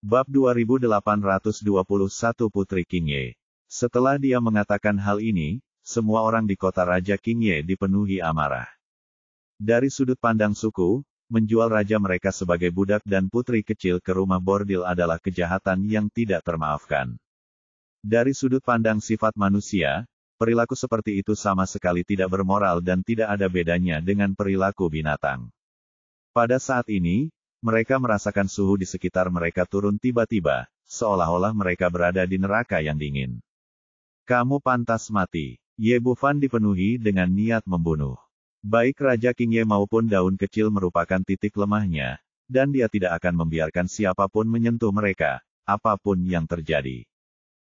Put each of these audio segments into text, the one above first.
Bab 2821 Putri Qingye. Setelah dia mengatakan hal ini, semua orang di kota Raja Qingye dipenuhi amarah. Dari sudut pandang suku, menjual raja mereka sebagai budak dan putri kecil ke rumah bordil adalah kejahatan yang tidak termaafkan. Dari sudut pandang sifat manusia, perilaku seperti itu sama sekali tidak bermoral dan tidak ada bedanya dengan perilaku binatang. Pada saat ini, mereka merasakan suhu di sekitar mereka turun tiba-tiba, seolah-olah mereka berada di neraka yang dingin. Kamu pantas mati. Ye Bufan dipenuhi dengan niat membunuh. Baik Raja Qingye maupun daun kecil merupakan titik lemahnya, dan dia tidak akan membiarkan siapapun menyentuh mereka, apapun yang terjadi.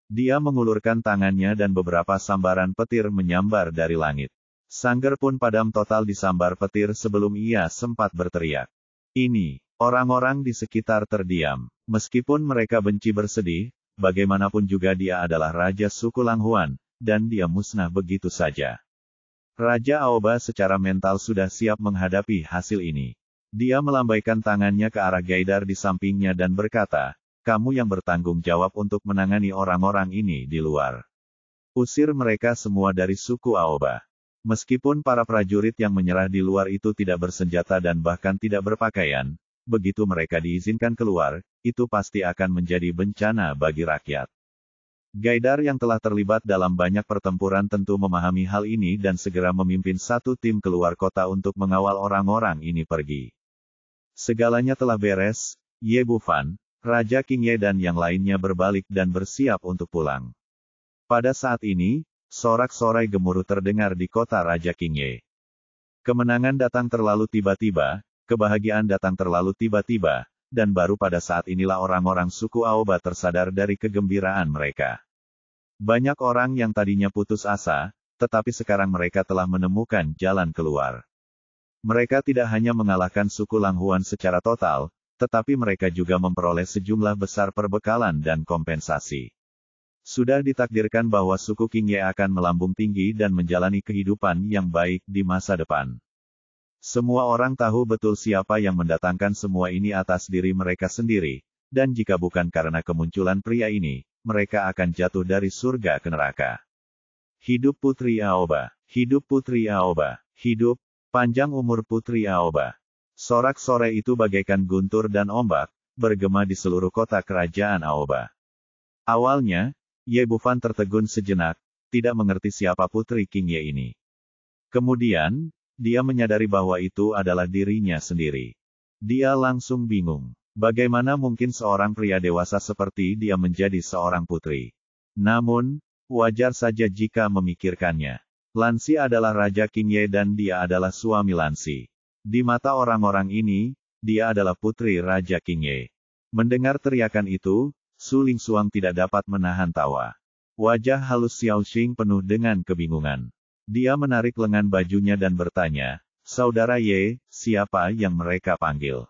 Dia mengulurkan tangannya dan beberapa sambaran petir menyambar dari langit. Sanggar pun padam total disambar petir sebelum ia sempat berteriak. Ini. Orang-orang di sekitar terdiam. Meskipun mereka benci bersedih, bagaimanapun juga dia adalah raja suku Langhuan, dan dia musnah begitu saja. Raja Aoba secara mental sudah siap menghadapi hasil ini. Dia melambaikan tangannya ke arah Gaidar di sampingnya dan berkata, kamu yang bertanggung jawab untuk menangani orang-orang ini di luar. Usir mereka semua dari suku Aoba. Meskipun para prajurit yang menyerah di luar itu tidak bersenjata dan bahkan tidak berpakaian, begitu mereka diizinkan keluar, itu pasti akan menjadi bencana bagi rakyat. Gaidar yang telah terlibat dalam banyak pertempuran tentu memahami hal ini dan segera memimpin satu tim keluar kota untuk mengawal orang-orang ini pergi. Segalanya telah beres, Ye Bufan, Raja Qingye dan yang lainnya berbalik dan bersiap untuk pulang. Pada saat ini, sorak-sorai gemuruh terdengar di kota Raja Qingye. Kemenangan datang terlalu tiba-tiba, kebahagiaan datang terlalu tiba-tiba, dan baru pada saat inilah orang-orang suku Aoba tersadar dari kegembiraan mereka. Banyak orang yang tadinya putus asa, tetapi sekarang mereka telah menemukan jalan keluar. Mereka tidak hanya mengalahkan suku Langhuan secara total, tetapi mereka juga memperoleh sejumlah besar perbekalan dan kompensasi. Sudah ditakdirkan bahwa suku Qingye akan melambung tinggi dan menjalani kehidupan yang baik di masa depan. Semua orang tahu betul siapa yang mendatangkan semua ini atas diri mereka sendiri, dan jika bukan karena kemunculan pria ini, mereka akan jatuh dari surga ke neraka. Hidup Putri Aoba, hidup Putri Aoba, hidup, panjang umur Putri Aoba. Sorak-sorai itu bagaikan guntur dan ombak, bergema di seluruh kota kerajaan Aoba. Awalnya, Ye Bufan tertegun sejenak, tidak mengerti siapa Putri Qingye ini. Kemudian, dia menyadari bahwa itu adalah dirinya sendiri. Dia langsung bingung. Bagaimana mungkin seorang pria dewasa seperti dia menjadi seorang putri? Namun, wajar saja jika memikirkannya. Lansi adalah Raja Qingye dan dia adalah suami Lansi. Di mata orang-orang ini, dia adalah putri Raja Qingye. Mendengar teriakan itu, Su Lingsuang tidak dapat menahan tawa. Wajah halus Xiao Xing penuh dengan kebingungan. Dia menarik lengan bajunya dan bertanya, Saudara Ye, siapa yang mereka panggil?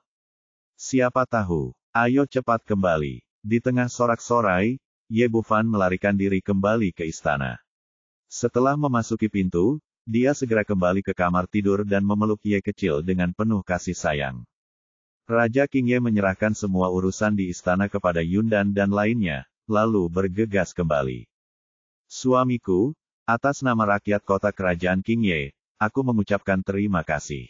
Siapa tahu? Ayo cepat kembali. Di tengah sorak-sorai, Ye Bufan melarikan diri kembali ke istana. Setelah memasuki pintu, dia segera kembali ke kamar tidur dan memeluk Ye kecil dengan penuh kasih sayang. Raja Qingye menyerahkan semua urusan di istana kepada Yundan dan lainnya, lalu bergegas kembali. Suamiku, atas nama rakyat kota kerajaan Qingye, aku mengucapkan terima kasih.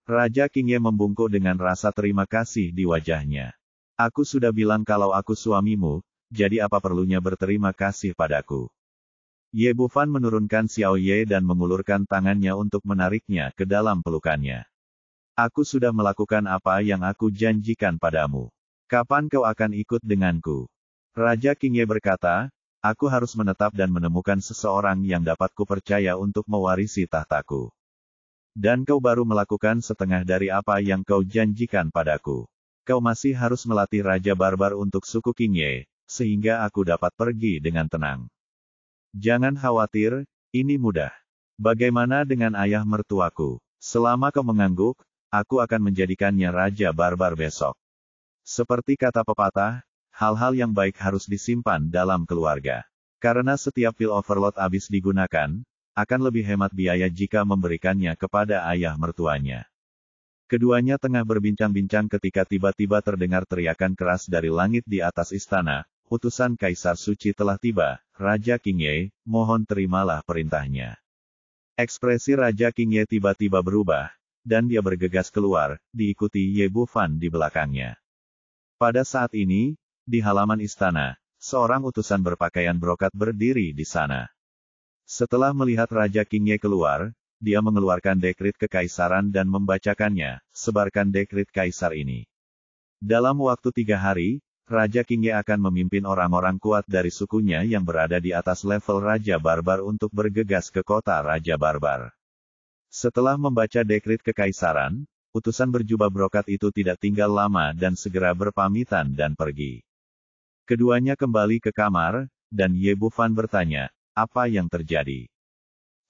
Raja Qingye membungkuk dengan rasa terima kasih di wajahnya. Aku sudah bilang kalau aku suamimu, jadi apa perlunya berterima kasih padaku? Ye Bufan menurunkan Xiao Ye dan mengulurkan tangannya untuk menariknya ke dalam pelukannya. Aku sudah melakukan apa yang aku janjikan padamu. Kapan kau akan ikut denganku? Raja Qingye berkata, aku harus menetap dan menemukan seseorang yang dapat kupercaya untuk mewarisi tahtaku. Dan kau baru melakukan setengah dari apa yang kau janjikan padaku. Kau masih harus melatih Raja Barbar untuk suku Qingye, sehingga aku dapat pergi dengan tenang. Jangan khawatir, ini mudah. Bagaimana dengan ayah mertuaku? Selama kau mengangguk, aku akan menjadikannya Raja Barbar besok. Seperti kata pepatah, hal-hal yang baik harus disimpan dalam keluarga. Karena setiap pil overload habis digunakan, akan lebih hemat biaya jika memberikannya kepada ayah mertuanya. Keduanya tengah berbincang-bincang ketika tiba-tiba terdengar teriakan keras dari langit di atas istana. Utusan Kaisar Suci telah tiba, Raja Qingye, mohon terimalah perintahnya. Ekspresi Raja Qingye tiba-tiba berubah, dan dia bergegas keluar, diikuti Ye Bufan di belakangnya. Pada saat ini, di halaman istana, seorang utusan berpakaian brokat berdiri di sana. Setelah melihat Raja Qingye keluar, dia mengeluarkan dekrit kekaisaran dan membacakannya, sebarkan dekrit kaisar ini. Dalam waktu 3 hari, Raja Qingye akan memimpin orang-orang kuat dari sukunya yang berada di atas level Raja Barbar untuk bergegas ke kota Raja Barbar. Setelah membaca dekrit kekaisaran, utusan berjubah brokat itu tidak tinggal lama dan segera berpamitan dan pergi. Keduanya kembali ke kamar, dan Ye Bufan bertanya, apa yang terjadi?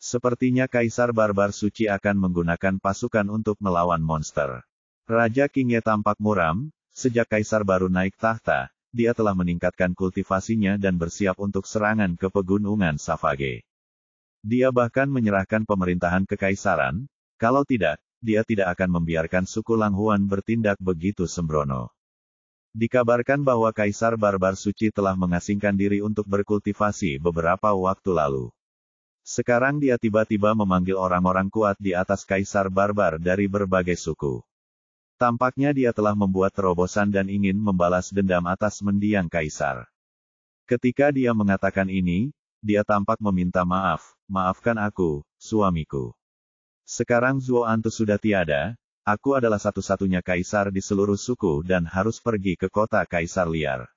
Sepertinya Kaisar Barbar Suci akan menggunakan pasukan untuk melawan monster. Raja Qingye tampak muram. Sejak Kaisar baru naik tahta, dia telah meningkatkan kultivasinya dan bersiap untuk serangan ke pegunungan Savage. Dia bahkan menyerahkan pemerintahan kekaisaran, kalau tidak, dia tidak akan membiarkan suku Langhuan bertindak begitu sembrono. Dikabarkan bahwa Kaisar Barbar Suci telah mengasingkan diri untuk berkultivasi beberapa waktu lalu. Sekarang dia tiba-tiba memanggil orang-orang kuat di atas Kaisar Barbar dari berbagai suku. Tampaknya dia telah membuat terobosan dan ingin membalas dendam atas mendiang kaisar. Ketika dia mengatakan ini, dia tampak meminta maaf, maafkan aku, suamiku. Sekarang Zuo Antu sudah tiada, aku adalah satu-satunya kaisar di seluruh suku dan harus pergi ke kota kaisar liar.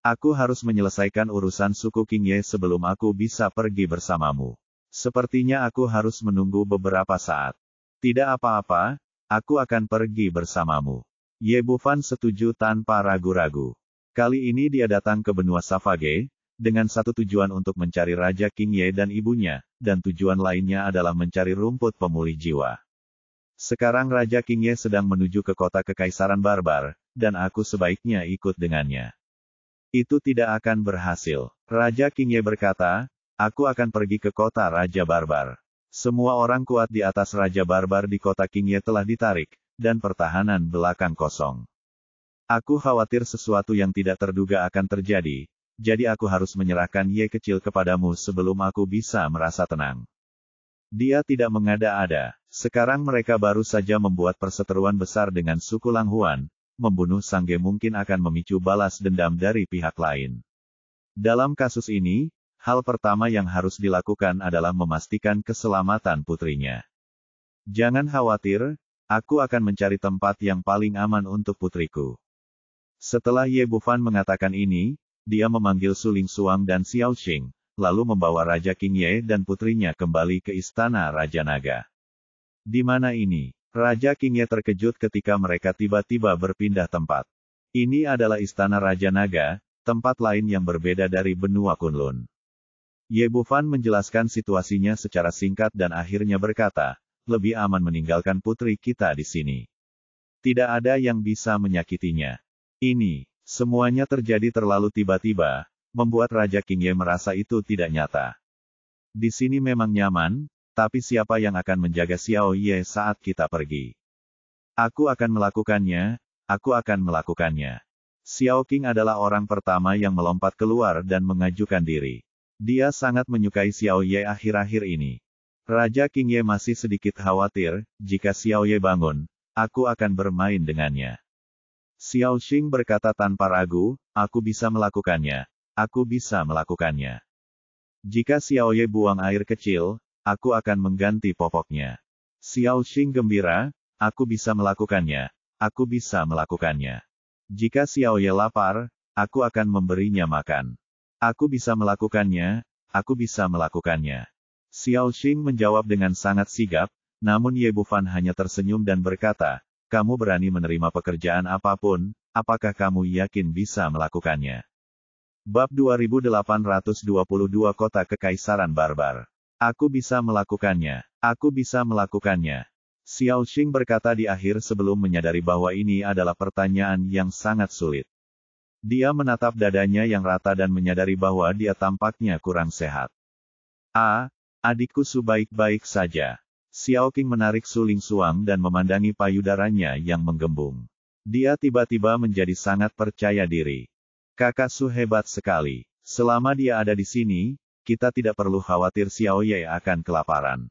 Aku harus menyelesaikan urusan suku Qingye sebelum aku bisa pergi bersamamu. Sepertinya aku harus menunggu beberapa saat. Tidak apa-apa. Aku akan pergi bersamamu. Ye Bufan setuju tanpa ragu-ragu. Kali ini dia datang ke benua Savage, dengan satu tujuan untuk mencari Raja Qingye dan ibunya, dan tujuan lainnya adalah mencari rumput pemulih jiwa. Sekarang Raja Qingye sedang menuju ke kota Kekaisaran Barbar, dan aku sebaiknya ikut dengannya. Itu tidak akan berhasil. Raja Qingye berkata, aku akan pergi ke kota Raja Barbar. Semua orang kuat di atas Raja Barbar di kota Qingye telah ditarik, dan pertahanan belakang kosong. Aku khawatir sesuatu yang tidak terduga akan terjadi, jadi aku harus menyerahkan Ye kecil kepadamu sebelum aku bisa merasa tenang. Dia tidak mengada-ada. Sekarang mereka baru saja membuat perseteruan besar dengan suku Langhuan, membunuh Sangge mungkin akan memicu balas dendam dari pihak lain. Dalam kasus ini, hal pertama yang harus dilakukan adalah memastikan keselamatan putrinya. Jangan khawatir, aku akan mencari tempat yang paling aman untuk putriku. Setelah Ye Bufan mengatakan ini, dia memanggil Su Ling Suang dan Xiao Xing, lalu membawa Raja Qingye dan putrinya kembali ke istana Raja Naga. Di mana ini? Raja Qingye terkejut ketika mereka tiba-tiba berpindah tempat. Ini adalah istana Raja Naga, tempat lain yang berbeda dari benua Kunlun. Ye Bufan menjelaskan situasinya secara singkat dan akhirnya berkata, lebih aman meninggalkan putri kita di sini. Tidak ada yang bisa menyakitinya. Ini, semuanya terjadi terlalu tiba-tiba, membuat Raja Qingye merasa itu tidak nyata. Di sini memang nyaman, tapi siapa yang akan menjaga Xiao Ye saat kita pergi? Aku akan melakukannya, aku akan melakukannya. Xiao Qing adalah orang pertama yang melompat keluar dan mengajukan diri. Dia sangat menyukai Xiao Ye akhir-akhir ini. Raja Qingye masih sedikit khawatir, jika Xiao Ye bangun, aku akan bermain dengannya. Xiao Xing berkata tanpa ragu, aku bisa melakukannya. Aku bisa melakukannya. Jika Xiao Ye buang air kecil, aku akan mengganti popoknya. Xiao Xing gembira, aku bisa melakukannya. Aku bisa melakukannya. Jika Xiao Ye lapar, aku akan memberinya makan. Aku bisa melakukannya, aku bisa melakukannya. Xiao Xing menjawab dengan sangat sigap, namun Ye Bufan hanya tersenyum dan berkata, kamu berani menerima pekerjaan apapun, apakah kamu yakin bisa melakukannya? Bab 2822 Kota Kekaisaran Barbar. Aku bisa melakukannya. Aku bisa melakukannya. Xiao Xing berkata di akhir sebelum menyadari bahwa ini adalah pertanyaan yang sangat sulit. Dia menatap dadanya yang rata dan menyadari bahwa dia tampaknya kurang sehat. Adikku Su baik-baik saja. Xiao Qing menarik suling suang dan memandangi payudaranya yang menggembung. Dia tiba-tiba menjadi sangat percaya diri. Kakak Su hebat sekali. Selama dia ada di sini, kita tidak perlu khawatir Xiao Ye akan kelaparan.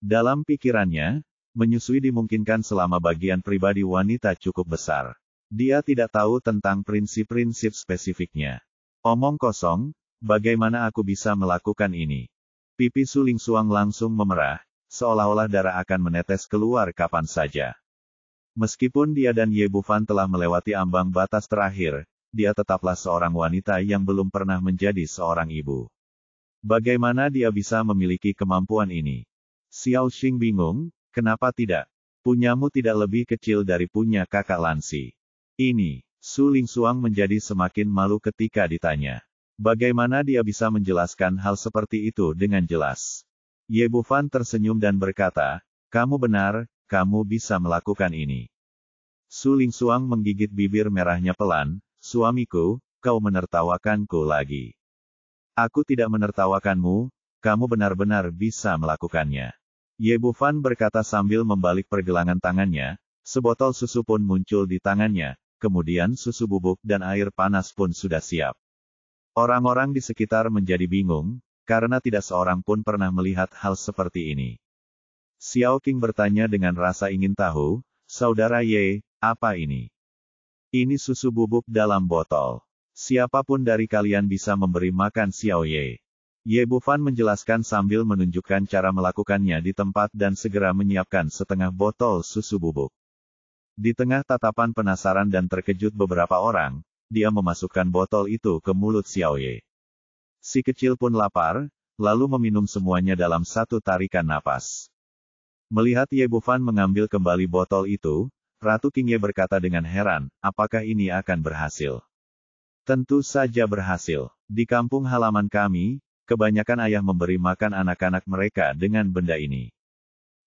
Dalam pikirannya, menyusui dimungkinkan selama bagian pribadi wanita cukup besar. Dia tidak tahu tentang prinsip-prinsip spesifiknya. Omong kosong, bagaimana aku bisa melakukan ini? Pipi suling suang langsung memerah, seolah-olah darah akan menetes keluar kapan saja. Meskipun dia dan Ye Bufan telah melewati ambang batas terakhir, dia tetaplah seorang wanita yang belum pernah menjadi seorang ibu. Bagaimana dia bisa memiliki kemampuan ini? Xiao Xing bingung, kenapa tidak? Punyamu tidak lebih kecil dari punya kakak Lansi. Ini, Suling Suang menjadi semakin malu ketika ditanya. Bagaimana dia bisa menjelaskan hal seperti itu dengan jelas? Ye Bufan tersenyum dan berkata, kamu benar, kamu bisa melakukan ini. Suling Suang menggigit bibir merahnya pelan, suamiku, kau menertawakanku lagi. Aku tidak menertawakanmu, kamu benar-benar bisa melakukannya. Ye Bufan berkata sambil membalik pergelangan tangannya, sebotol susu pun muncul di tangannya, kemudian susu bubuk dan air panas pun sudah siap. Orang-orang di sekitar menjadi bingung, karena tidak seorang pun pernah melihat hal seperti ini. Xiao Qing bertanya dengan rasa ingin tahu, saudara Ye, apa ini? Ini susu bubuk dalam botol. Siapapun dari kalian bisa memberi makan Xiao Ye. Ye Bufan menjelaskan sambil menunjukkan cara melakukannya di tempat dan segera menyiapkan setengah botol susu bubuk. Di tengah tatapan penasaran dan terkejut beberapa orang, dia memasukkan botol itu ke mulut Xiao Ye. Si kecil pun lapar, lalu meminum semuanya dalam satu tarikan napas. Melihat Ye Bufan mengambil kembali botol itu, Ratu Qing Ye berkata dengan heran, apakah ini akan berhasil? Tentu saja berhasil. Di kampung halaman kami, kebanyakan ayah memberi makan anak-anak mereka dengan benda ini.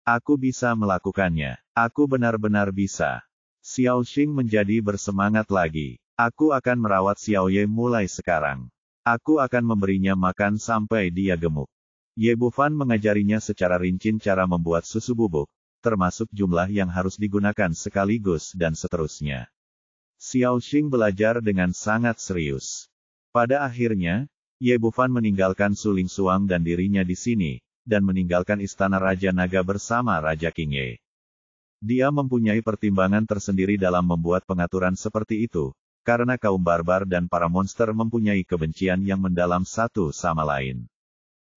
Aku bisa melakukannya. Aku benar-benar bisa. Xiao Xing menjadi bersemangat lagi. Aku akan merawat Xiao Ye mulai sekarang. Aku akan memberinya makan sampai dia gemuk. Ye Bufan mengajarinya secara rinci cara membuat susu bubuk, termasuk jumlah yang harus digunakan sekaligus dan seterusnya. Xiao Xing belajar dengan sangat serius. Pada akhirnya, Ye Bufan meninggalkan Suling Suang dan dirinya di sini, dan meninggalkan istana Raja Naga bersama Raja Qing Ye. Dia mempunyai pertimbangan tersendiri dalam membuat pengaturan seperti itu, karena kaum barbar dan para monster mempunyai kebencian yang mendalam satu sama lain.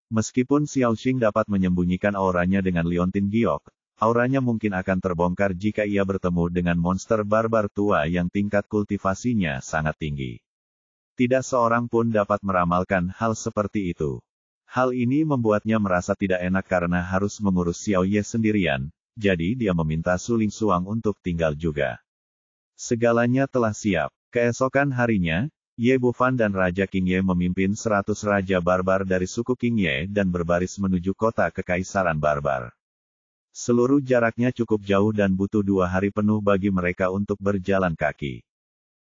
Meskipun Xiao Xing dapat menyembunyikan auranya dengan liontin giok, auranya mungkin akan terbongkar jika ia bertemu dengan monster barbar tua yang tingkat kultivasinya sangat tinggi. Tidak seorang pun dapat meramalkan hal seperti itu. Hal ini membuatnya merasa tidak enak karena harus mengurus Xiao Ye sendirian, jadi dia meminta Suling Suang untuk tinggal juga. Segalanya telah siap. Keesokan harinya, Ye Bufan dan Raja Qing Ye memimpin 100 raja barbar dari suku Qing Ye dan berbaris menuju kota Kekaisaran Barbar. Seluruh jaraknya cukup jauh dan butuh 2 hari penuh bagi mereka untuk berjalan kaki.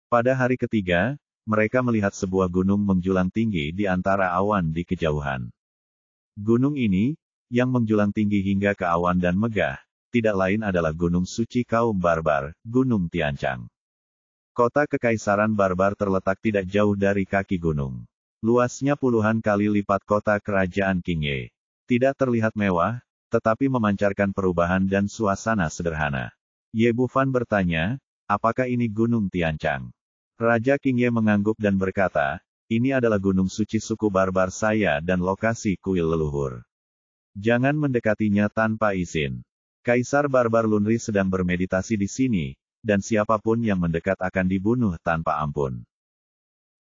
Pada hari ketiga, mereka melihat sebuah gunung menjulang tinggi di antara awan di kejauhan. Gunung ini, yang menjulang tinggi hingga ke awan dan megah, tidak lain adalah gunung suci kaum barbar, Gunung Tianchang. Kota Kekaisaran Barbar terletak tidak jauh dari kaki gunung. Luasnya puluhan kali lipat kota kerajaan Qing Ye. Tidak terlihat mewah, tetapi memancarkan perubahan dan suasana sederhana. Ye Bufan bertanya, apakah ini Gunung Tianchang? Raja Qing Ye mengangguk dan berkata, ini adalah gunung suci suku barbar saya dan lokasi kuil leluhur. Jangan mendekatinya tanpa izin. Kaisar barbar Lunri sedang bermeditasi di sini, dan siapapun yang mendekat akan dibunuh tanpa ampun.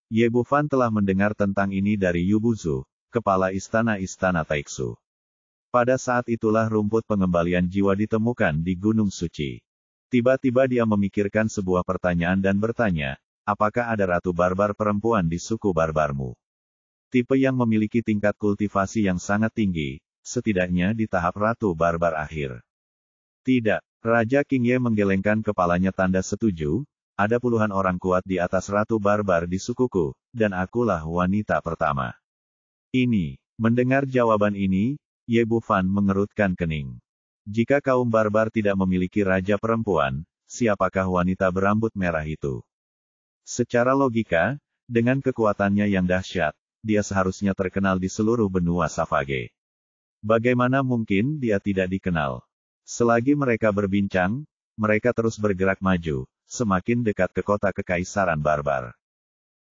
Ye Bufan telah mendengar tentang ini dari Yu Buzu, kepala istana-istana Taixu. Pada saat itulah rumput pengembalian jiwa ditemukan di Gunung Suci. Tiba-tiba dia memikirkan sebuah pertanyaan dan bertanya, apakah ada ratu barbar perempuan di suku barbarmu? Tipe yang memiliki tingkat kultivasi yang sangat tinggi, setidaknya di tahap ratu barbar akhir. Tidak, Raja Qing Ye menggelengkan kepalanya tanda setuju, ada puluhan orang kuat di atas ratu barbar di sukuku, dan akulah wanita pertama. Mendengar jawaban ini, Ye Bufan mengerutkan kening. Jika kaum barbar tidak memiliki raja perempuan, siapakah wanita berambut merah itu? Secara logika, dengan kekuatannya yang dahsyat, dia seharusnya terkenal di seluruh benua Savage. Bagaimana mungkin dia tidak dikenal? Selagi mereka berbincang, mereka terus bergerak maju, semakin dekat ke kota kekaisaran barbar.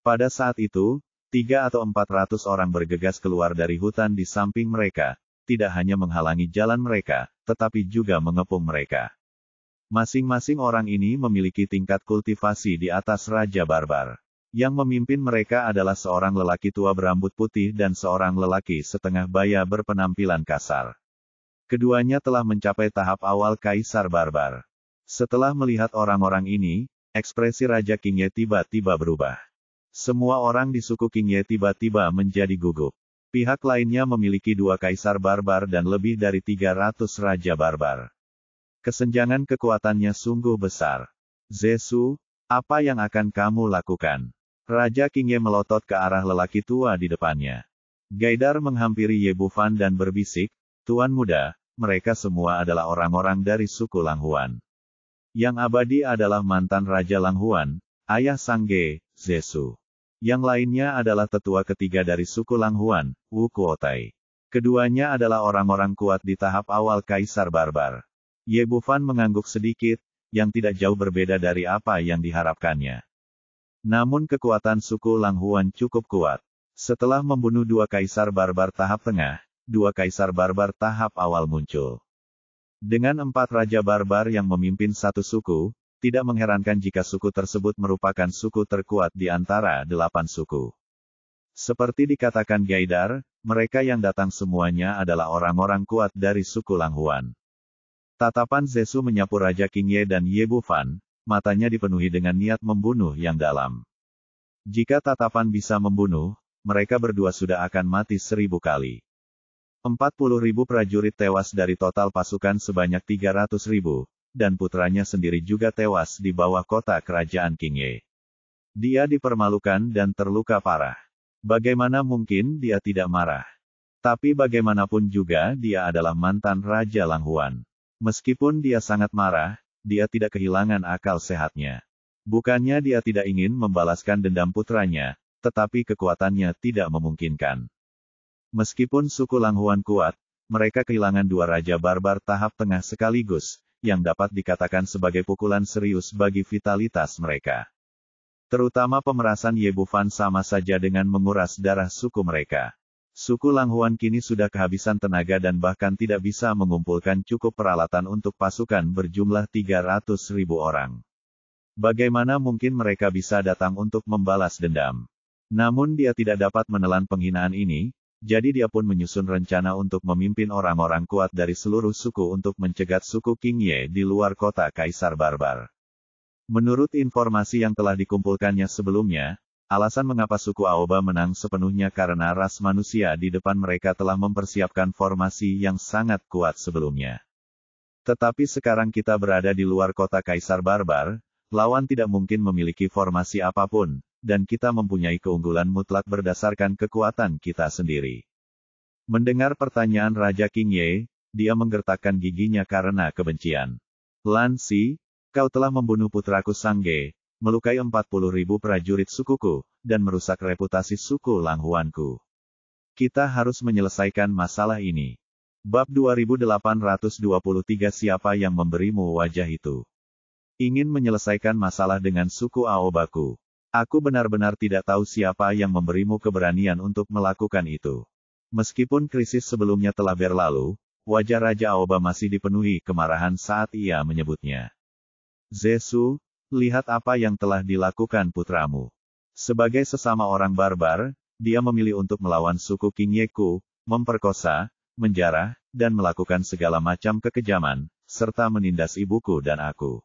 Pada saat itu, 300 atau 400 orang bergegas keluar dari hutan di samping mereka, tidak hanya menghalangi jalan mereka, tetapi juga mengepung mereka. Masing-masing orang ini memiliki tingkat kultivasi di atas Raja Barbar. Yang memimpin mereka adalah seorang lelaki tua berambut putih dan seorang lelaki setengah baya berpenampilan kasar. Keduanya telah mencapai tahap awal Kaisar Barbar. Setelah melihat orang-orang ini, ekspresi Raja Qingye tiba-tiba berubah. Semua orang di suku Qingye tiba-tiba menjadi gugup. Pihak lainnya memiliki 2 kaisar barbar dan lebih dari 300 raja barbar. Kesenjangan kekuatannya sungguh besar. Zesu, apa yang akan kamu lakukan? Raja Qingye melotot ke arah lelaki tua di depannya. Gaidar menghampiri Ye Bufan dan berbisik, Tuan muda, mereka semua adalah orang-orang dari suku Langhuan. Yang abadi adalah mantan Raja Langhuan, ayah Sangge, Zesu. Yang lainnya adalah tetua ketiga dari suku Langhuan, Wu Kuotai. Keduanya adalah orang-orang kuat di tahap awal Kaisar Barbar. Ye Bufan mengangguk sedikit, yang tidak jauh berbeda dari apa yang diharapkannya. Namun kekuatan suku Langhuan cukup kuat. Setelah membunuh 2 kaisar barbar tahap tengah, 2 kaisar barbar tahap awal muncul. Dengan 4 raja barbar yang memimpin satu suku, tidak mengherankan jika suku tersebut merupakan suku terkuat di antara 8 suku. Seperti dikatakan Gaidar, mereka yang datang semuanya adalah orang-orang kuat dari suku Langhuan. Tatapan Zesu menyapu Raja Qingye dan Ye Bufan, matanya dipenuhi dengan niat membunuh yang dalam. Jika tatapan bisa membunuh, mereka berdua sudah akan mati 1000 kali. 40.000 prajurit tewas dari total pasukan sebanyak 300.000. Dan putranya sendiri juga tewas di bawah kota kerajaan Qingye. Dia dipermalukan dan terluka parah. Bagaimana mungkin dia tidak marah? Tapi bagaimanapun juga dia adalah mantan Raja Langhuan. Meskipun dia sangat marah, dia tidak kehilangan akal sehatnya. Bukannya dia tidak ingin membalaskan dendam putranya, tetapi kekuatannya tidak memungkinkan. Meskipun suku Langhuan kuat, mereka kehilangan 2 raja barbar tahap tengah sekaligus, yang dapat dikatakan sebagai pukulan serius bagi vitalitas mereka. Terutama pemerasan Ye Bufan sama saja dengan menguras darah suku mereka. Suku Langhuan kini sudah kehabisan tenaga dan bahkan tidak bisa mengumpulkan cukup peralatan untuk pasukan berjumlah 300.000 orang. Bagaimana mungkin mereka bisa datang untuk membalas dendam? Namun dia tidak dapat menelan penghinaan ini, jadi dia pun menyusun rencana untuk memimpin orang-orang kuat dari seluruh suku untuk mencegat suku Qingye di luar kota Kaisar Barbar. Menurut informasi yang telah dikumpulkannya sebelumnya, alasan mengapa suku Aoba menang sepenuhnya karena ras manusia di depan mereka telah mempersiapkan formasi yang sangat kuat sebelumnya. Tetapi sekarang kita berada di luar kota Kaisar Barbar, lawan tidak mungkin memiliki formasi apapun, dan kita mempunyai keunggulan mutlak berdasarkan kekuatan kita sendiri. Mendengar pertanyaan Raja Qingye, dia menggertakkan giginya karena kebencian. Lan Xi, kau telah membunuh putraku Sangge, melukai 40.000 prajurit sukuku, dan merusak reputasi suku Langhuanku. Kita harus menyelesaikan masalah ini. Bab 2823 Siapa yang memberimu wajah itu? Ingin menyelesaikan masalah dengan suku Aobaku. Aku benar-benar tidak tahu siapa yang memberimu keberanian untuk melakukan itu. Meskipun krisis sebelumnya telah berlalu, wajah Raja Aoba masih dipenuhi kemarahan saat ia menyebutnya. Zesu, lihat apa yang telah dilakukan putramu. Sebagai sesama orang barbar, dia memilih untuk melawan suku Qingyeku, memperkosa, menjarah, dan melakukan segala macam kekejaman, serta menindas ibuku dan aku.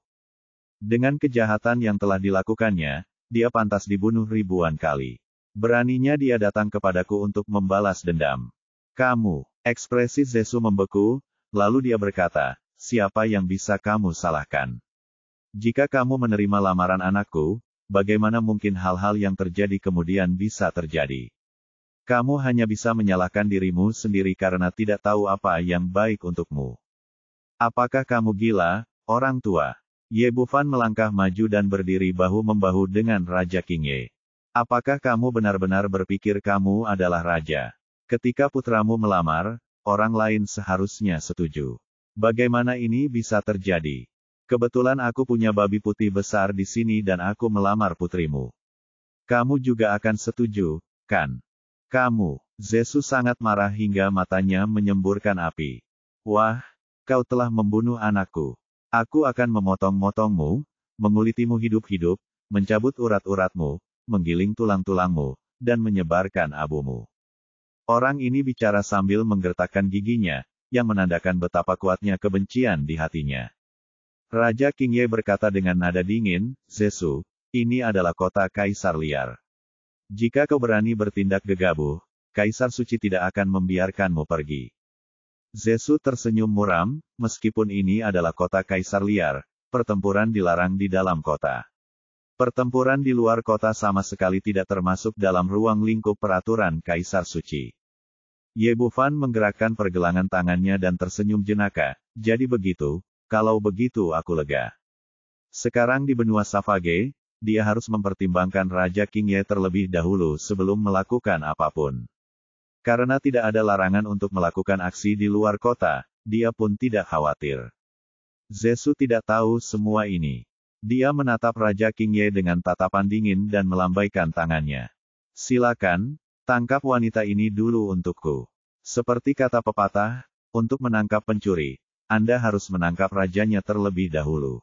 Dengan kejahatan yang telah dilakukannya, dia pantas dibunuh ribuan kali. Beraninya dia datang kepadaku untuk membalas dendam. Kamu, ekspresi Zesu membeku, lalu dia berkata, siapa yang bisa kamu salahkan? Jika kamu menerima lamaran anakku, bagaimana mungkin hal-hal yang terjadi kemudian bisa terjadi? Kamu hanya bisa menyalahkan dirimu sendiri karena tidak tahu apa yang baik untukmu. Apakah kamu gila, orang tua? Ye Bufan melangkah maju dan berdiri bahu-membahu dengan Raja Qingye. Apakah kamu benar-benar berpikir kamu adalah raja? Ketika putramu melamar, orang lain seharusnya setuju. Bagaimana ini bisa terjadi? Kebetulan aku punya babi putih besar di sini dan aku melamar putrimu. Kamu juga akan setuju, kan? Kamu, Zesu sangat marah hingga matanya menyemburkan api. Wah, kau telah membunuh anakku. Aku akan memotong-motongmu, mengulitimu hidup-hidup, mencabut urat-uratmu, menggiling tulang-tulangmu, dan menyebarkan abumu. Orang ini bicara sambil menggertakkan giginya, yang menandakan betapa kuatnya kebencian di hatinya. Raja Qingye berkata dengan nada dingin, Zesu, ini adalah kota kaisar liar. Jika kau berani bertindak gegabah, Kaisar Suci tidak akan membiarkanmu pergi. Zesu tersenyum muram, meskipun ini adalah kota kaisar liar, pertempuran dilarang di dalam kota. Pertempuran di luar kota sama sekali tidak termasuk dalam ruang lingkup peraturan Kaisar Suci. Ye Bufan menggerakkan pergelangan tangannya dan tersenyum jenaka, jadi begitu, kalau begitu aku lega. Sekarang di benua Savage, dia harus mempertimbangkan Raja Qingye terlebih dahulu sebelum melakukan apapun. Karena tidak ada larangan untuk melakukan aksi di luar kota, dia pun tidak khawatir. Zesu tidak tahu semua ini. Dia menatap Raja Qingye dengan tatapan dingin dan melambaikan tangannya. Silakan, tangkap wanita ini dulu untukku. Seperti kata pepatah, untuk menangkap pencuri, Anda harus menangkap rajanya terlebih dahulu.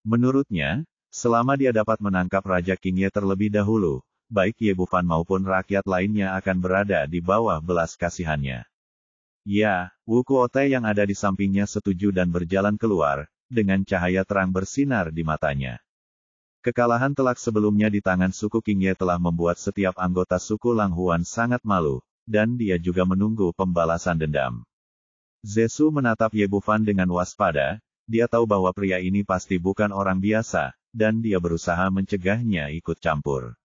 Menurutnya, selama dia dapat menangkap Raja Qingye terlebih dahulu, baik Ye Bufan maupun rakyat lainnya akan berada di bawah belas kasihannya. Ya, Wu Kuotai yang ada di sampingnya setuju dan berjalan keluar, dengan cahaya terang bersinar di matanya. Kekalahan telak sebelumnya di tangan suku Qingye telah membuat setiap anggota suku Langhuan sangat malu, dan dia juga menunggu pembalasan dendam. Zesu menatap Ye Bufan dengan waspada, dia tahu bahwa pria ini pasti bukan orang biasa, dan dia berusaha mencegahnya ikut campur.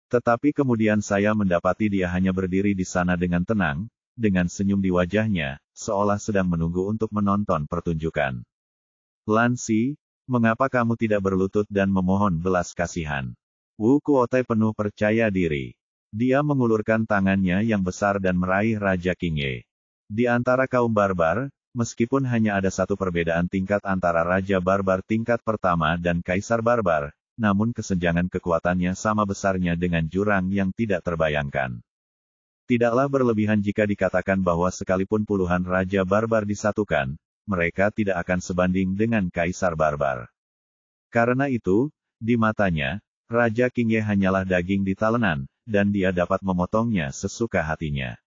Tetapi kemudian saya mendapati dia hanya berdiri di sana dengan tenang, dengan senyum di wajahnya, seolah sedang menunggu untuk menonton pertunjukan. Lansi, mengapa kamu tidak berlutut dan memohon belas kasihan? Wu Kuotai penuh percaya diri. Dia mengulurkan tangannya yang besar dan meraih Raja Qingye. Di antara kaum barbar, meskipun hanya ada satu perbedaan tingkat antara Raja Barbar tingkat pertama dan Kaisar Barbar, namun kesenjangan kekuatannya sama besarnya dengan jurang yang tidak terbayangkan. Tidaklah berlebihan jika dikatakan bahwa sekalipun puluhan Raja Barbar disatukan, mereka tidak akan sebanding dengan Kaisar Barbar. Karena itu, di matanya, Raja Qingye hanyalah daging di talenan, dan dia dapat memotongnya sesuka hatinya.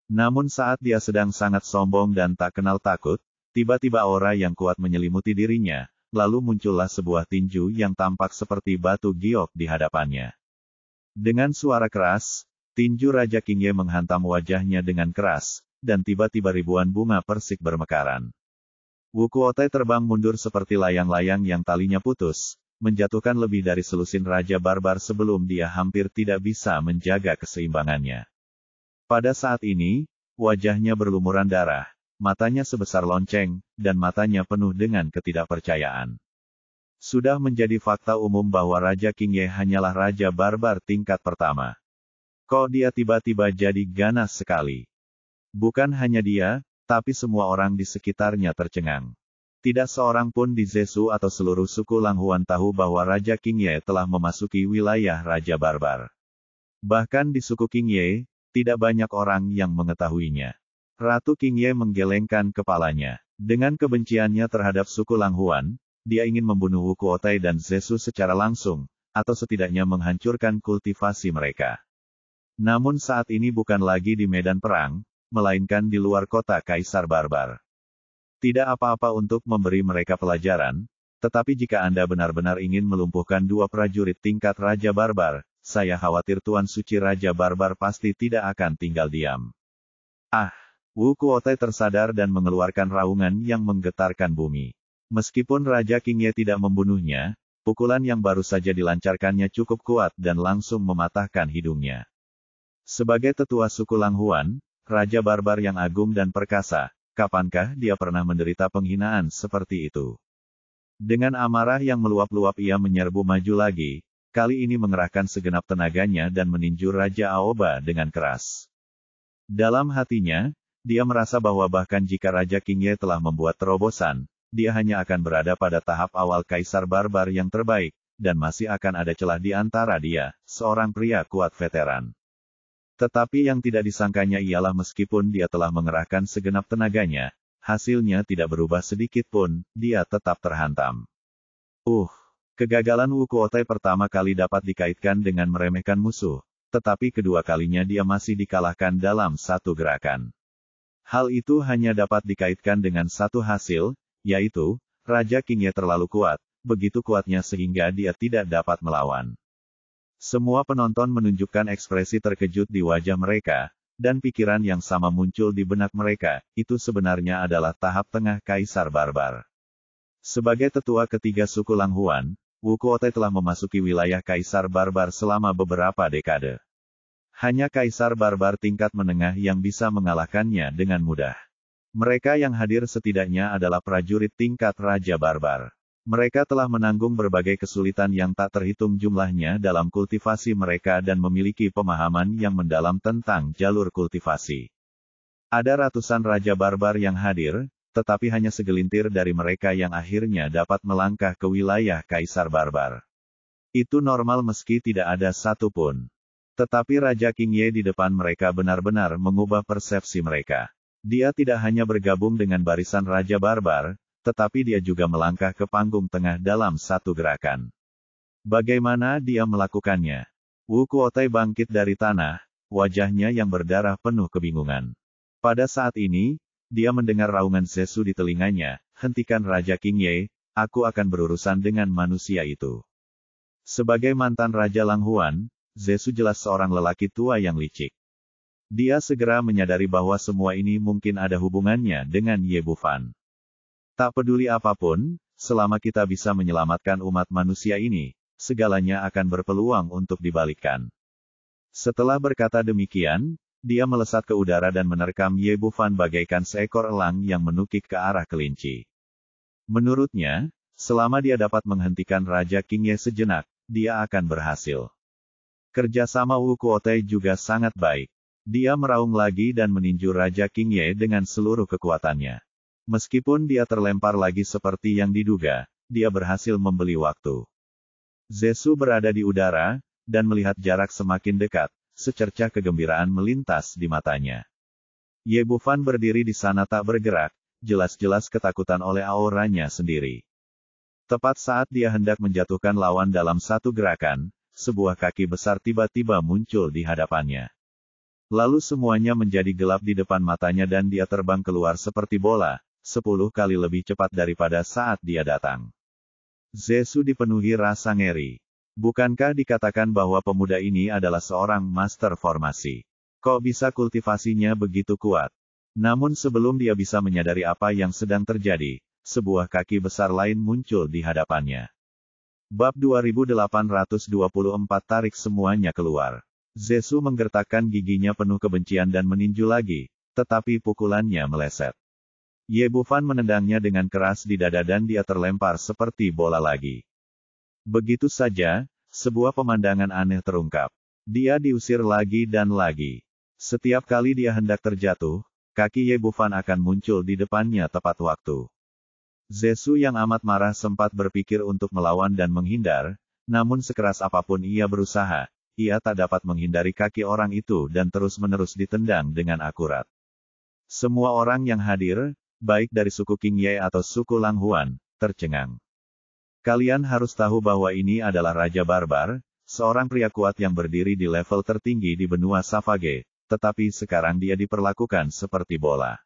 Namun saat dia sedang sangat sombong dan tak kenal takut, tiba-tiba aura yang kuat menyelimuti dirinya, lalu muncullah sebuah tinju yang tampak seperti batu giok di hadapannya. Dengan suara keras, tinju Raja Qingye menghantam wajahnya dengan keras, dan tiba-tiba ribuan bunga persik bermekaran. Wu Kuotai terbang mundur seperti layang-layang yang talinya putus, menjatuhkan lebih dari selusin Raja Barbar sebelum dia hampir tidak bisa menjaga keseimbangannya. Pada saat ini, wajahnya berlumuran darah, matanya sebesar lonceng, dan matanya penuh dengan ketidakpercayaan. Sudah menjadi fakta umum bahwa Raja Qingye hanyalah Raja Barbar tingkat pertama. Kok dia tiba-tiba jadi ganas sekali? Bukan hanya dia, tapi semua orang di sekitarnya tercengang. Tidak seorang pun di Zesu atau seluruh suku Langhuan tahu bahwa Raja Qingye telah memasuki wilayah Raja Barbar. Bahkan di suku Qingye, tidak banyak orang yang mengetahuinya. Ratu Qingye menggelengkan kepalanya. Dengan kebenciannya terhadap suku Langhuan, dia ingin membunuh Wu Kuotai dan Zesu secara langsung, atau setidaknya menghancurkan kultivasi mereka. Namun saat ini bukan lagi di medan perang, melainkan di luar kota Kaisar Barbar. Tidak apa-apa untuk memberi mereka pelajaran, tetapi jika Anda benar-benar ingin melumpuhkan dua prajurit tingkat Raja Barbar, saya khawatir Tuan Suci Raja Barbar pasti tidak akan tinggal diam. Ah! Wu Kuotai tersadar dan mengeluarkan raungan yang menggetarkan bumi. Meskipun Raja Qingye tidak membunuhnya, pukulan yang baru saja dilancarkannya cukup kuat dan langsung mematahkan hidungnya. Sebagai tetua suku Langhuan, Raja Barbar yang agung dan perkasa, kapankah dia pernah menderita penghinaan seperti itu? Dengan amarah yang meluap-luap ia menyerbu maju lagi, kali ini mengerahkan segenap tenaganya dan meninju Raja Aoba dengan keras. Dalam hatinya, dia merasa bahwa bahkan jika Raja Qingye telah membuat terobosan, dia hanya akan berada pada tahap awal Kaisar Barbar yang terbaik, dan masih akan ada celah di antara dia, seorang pria kuat veteran. Tetapi yang tidak disangkanya ialah meskipun dia telah mengerahkan segenap tenaganya, hasilnya tidak berubah sedikit pun, dia tetap terhantam. Kegagalan Wu Kuotai pertama kali dapat dikaitkan dengan meremehkan musuh, tetapi kedua kalinya dia masih dikalahkan dalam satu gerakan. Hal itu hanya dapat dikaitkan dengan satu hasil, yaitu, Raja Qingye terlalu kuat, begitu kuatnya sehingga dia tidak dapat melawan. Semua penonton menunjukkan ekspresi terkejut di wajah mereka, dan pikiran yang sama muncul di benak mereka, itu sebenarnya adalah tahap tengah Kaisar Barbar. Sebagai tetua ketiga suku Langhuan, Wu Kuotai telah memasuki wilayah Kaisar Barbar selama beberapa dekade. Hanya Kaisar Barbar tingkat menengah yang bisa mengalahkannya dengan mudah. Mereka yang hadir setidaknya adalah prajurit tingkat Raja Barbar. Mereka telah menanggung berbagai kesulitan yang tak terhitung jumlahnya dalam kultivasi mereka dan memiliki pemahaman yang mendalam tentang jalur kultivasi. Ada ratusan Raja Barbar yang hadir, tetapi hanya segelintir dari mereka yang akhirnya dapat melangkah ke wilayah Kaisar Barbar. Itu normal meski tidak ada satu pun. Tetapi Raja Qingye di depan mereka benar-benar mengubah persepsi mereka. Dia tidak hanya bergabung dengan barisan Raja Barbar, tetapi dia juga melangkah ke panggung tengah dalam satu gerakan. Bagaimana dia melakukannya? Wu Kuotai bangkit dari tanah, wajahnya yang berdarah penuh kebingungan. Pada saat ini, dia mendengar raungan Zesu di telinganya, "Hentikan Raja Qingye, aku akan berurusan dengan manusia itu." Sebagai mantan Raja Langhuan, Zesu jelas seorang lelaki tua yang licik. Dia segera menyadari bahwa semua ini mungkin ada hubungannya dengan Ye Bufan. Tak peduli apapun, selama kita bisa menyelamatkan umat manusia ini, segalanya akan berpeluang untuk dibalikkan. Setelah berkata demikian, dia melesat ke udara dan menerkam Ye Bufan bagaikan seekor elang yang menukik ke arah kelinci. Menurutnya, selama dia dapat menghentikan Raja Qingye sejenak, dia akan berhasil. Kerjasama Wu Kuotai juga sangat baik. Dia meraung lagi dan meninju Raja Qingye dengan seluruh kekuatannya. Meskipun dia terlempar lagi seperti yang diduga, dia berhasil membeli waktu. Zesu berada di udara, dan melihat jarak semakin dekat, secercah kegembiraan melintas di matanya. Ye Bufan berdiri di sana tak bergerak, jelas-jelas ketakutan oleh auranya sendiri. Tepat saat dia hendak menjatuhkan lawan dalam satu gerakan, sebuah kaki besar tiba-tiba muncul di hadapannya. Lalu semuanya menjadi gelap di depan matanya dan dia terbang keluar seperti bola, 10 kali lebih cepat daripada saat dia datang. Zesu dipenuhi rasa ngeri. Bukankah dikatakan bahwa pemuda ini adalah seorang master formasi? Kok bisa kultivasinya begitu kuat? Namun sebelum dia bisa menyadari apa yang sedang terjadi, sebuah kaki besar lain muncul di hadapannya. Bab 2824 tarik semuanya keluar. Zesu menggertakkan giginya penuh kebencian dan meninju lagi, tetapi pukulannya meleset. Ye Bufan menendangnya dengan keras di dada dan dia terlempar seperti bola lagi. Begitu saja, sebuah pemandangan aneh terungkap. Dia diusir lagi dan lagi. Setiap kali dia hendak terjatuh, kaki Ye Bufan akan muncul di depannya tepat waktu. Zesu yang amat marah sempat berpikir untuk melawan dan menghindar, namun sekeras apapun ia berusaha, ia tak dapat menghindari kaki orang itu dan terus-menerus ditendang dengan akurat. Semua orang yang hadir, baik dari suku Qingye atau suku Langhuan, tercengang. Kalian harus tahu bahwa ini adalah Raja Barbar, seorang pria kuat yang berdiri di level tertinggi di benua Savage, tetapi sekarang dia diperlakukan seperti bola.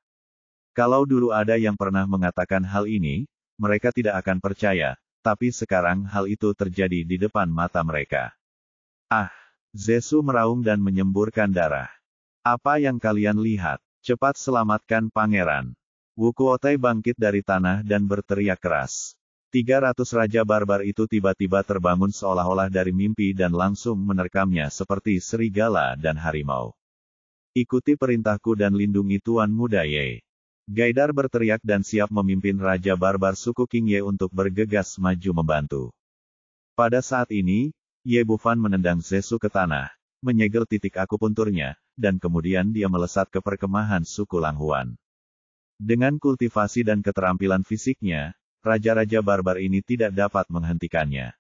Kalau dulu ada yang pernah mengatakan hal ini, mereka tidak akan percaya, tapi sekarang hal itu terjadi di depan mata mereka. Zesu meraung dan menyemburkan darah. Apa yang kalian lihat? Cepat selamatkan pangeran. Wu Kuotai bangkit dari tanah dan berteriak keras. 300 Raja Barbar itu tiba-tiba terbangun seolah-olah dari mimpi dan langsung menerkamnya seperti serigala dan harimau. Ikuti perintahku dan lindungi Tuan Muda Ye. Gaidar berteriak dan siap memimpin Raja Barbar suku King Ye untuk bergegas maju membantu. Pada saat ini, Ye Bufan menendang Zesu ke tanah, menyegel titik akupunturnya, dan kemudian dia melesat ke perkemahan suku Langhuan. Dengan kultivasi dan keterampilan fisiknya, raja-raja barbar ini tidak dapat menghentikannya.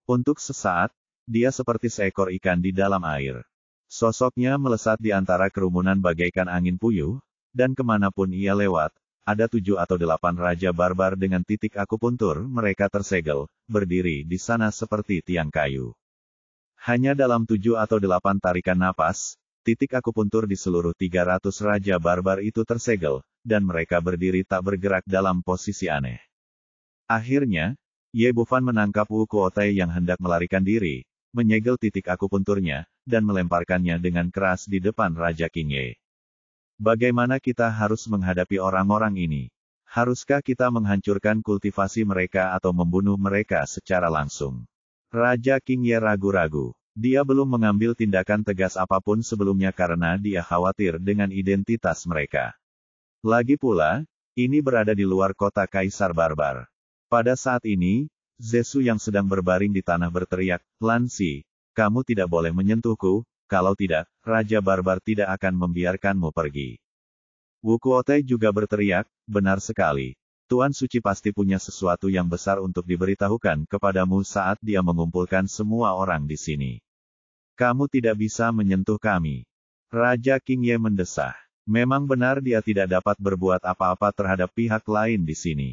Untuk sesaat, dia seperti seekor ikan di dalam air. Sosoknya melesat di antara kerumunan bagaikan angin puyuh, dan kemanapun ia lewat, ada 7 atau 8 raja barbar dengan titik akupuntur, mereka tersegel, berdiri di sana seperti tiang kayu. Hanya dalam 7 atau 8 tarikan napas, titik akupuntur di seluruh 300 raja barbar itu tersegel, dan mereka berdiri tak bergerak dalam posisi aneh. Akhirnya, Ye Bufan menangkap Wu Kuotai yang hendak melarikan diri, menyegel titik akupunturnya, dan melemparkannya dengan keras di depan Raja King Ye. Bagaimana kita harus menghadapi orang-orang ini? Haruskah kita menghancurkan kultivasi mereka atau membunuh mereka secara langsung? Raja King Ye ragu-ragu. Dia belum mengambil tindakan tegas apapun sebelumnya karena dia khawatir dengan identitas mereka. Lagi pula, ini berada di luar kota Kaisar Barbar. Pada saat ini, Zesu yang sedang berbaring di tanah berteriak, "Lansi, kamu tidak boleh menyentuhku, kalau tidak, Raja Barbar tidak akan membiarkanmu pergi." Wu Kuotai juga berteriak, "Benar sekali. Tuan Suci pasti punya sesuatu yang besar untuk diberitahukan kepadamu saat dia mengumpulkan semua orang di sini. Kamu tidak bisa menyentuh kami." Raja King Ye mendesah. Memang benar dia tidak dapat berbuat apa-apa terhadap pihak lain di sini.